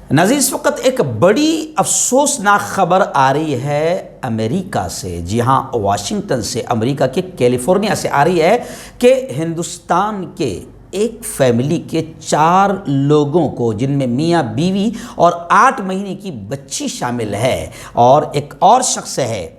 नाज़रीन, इस वक्त एक बड़ी अफसोसनाक खबर आ रही है अमेरिका से। जी हाँ, वाशिंगटन से, अमेरिका के कैलिफोर्निया से आ रही है कि हिंदुस्तान के एक फैमिली के 4 लोगों को, जिनमें मियाँ बीवी और 8 महीने की बच्ची शामिल है और एक और शख्स है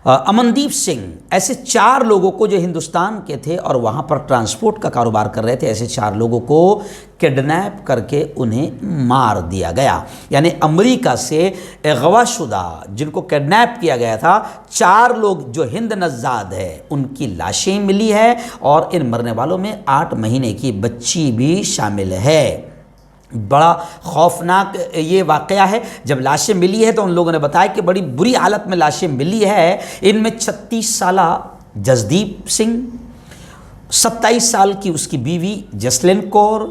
अमनदीप सिंह, ऐसे 4 लोगों को जो हिंदुस्तान के थे और वहाँ पर ट्रांसपोर्ट का कारोबार कर रहे थे, ऐसे 4 लोगों को किडनैप करके उन्हें मार दिया गया। यानी अमेरिका से अगवाशुदा, जिनको किडनैप किया गया था, 4 लोग जो हिंद नज़ाद है, उनकी लाशें मिली है और इन मरने वालों में 8 महीने की बच्ची भी शामिल है। बड़ा खौफनाक ये वाक़या है। जब लाशें मिली है तो उन लोगों ने बताया कि बड़ी बुरी हालत में लाशें मिली है। इनमें 36 साला जसदीप सिंह, 27 साल की उसकी बीवी जसलिन कौर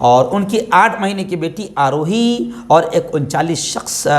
और उनकी 8 महीने की बेटी आरोही और एक 39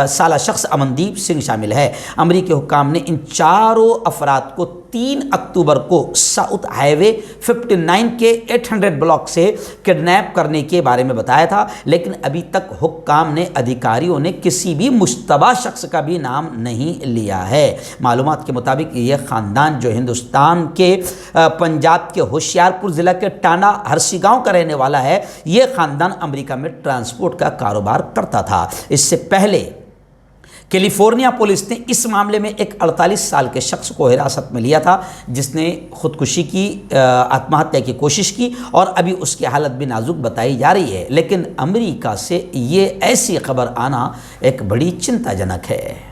साला शख्स अमनदीप सिंह शामिल है। अमरीकी हुक्काम ने इन चारों अफराद को 3 अक्टूबर को साउथ हाईवे 59 के 800 ब्लॉक से किडनैप करने के बारे में बताया था, लेकिन अभी तक हुक्काम ने, अधिकारियों ने किसी भी मुश्तबा शख्स का भी नाम नहीं लिया है। मालूमात के मुताबिक ये ख़ानदान जो हिंदुस्तान के पंजाब के होशियारपुर ज़िला के टांडा हरसी गाँव का रहने वाला है, ये ख़ानदान अमेरिका में ट्रांसपोर्ट का कारोबार करता था। इससे पहले कैलिफोर्निया पुलिस ने इस मामले में एक 48 साल के शख्स को हिरासत में लिया था, जिसने खुदकुशी की, आत्महत्या की कोशिश की और अभी उसकी हालत भी नाजुक बताई जा रही है। लेकिन अमेरिका से ये ऐसी खबर आना एक बड़ी चिंताजनक है।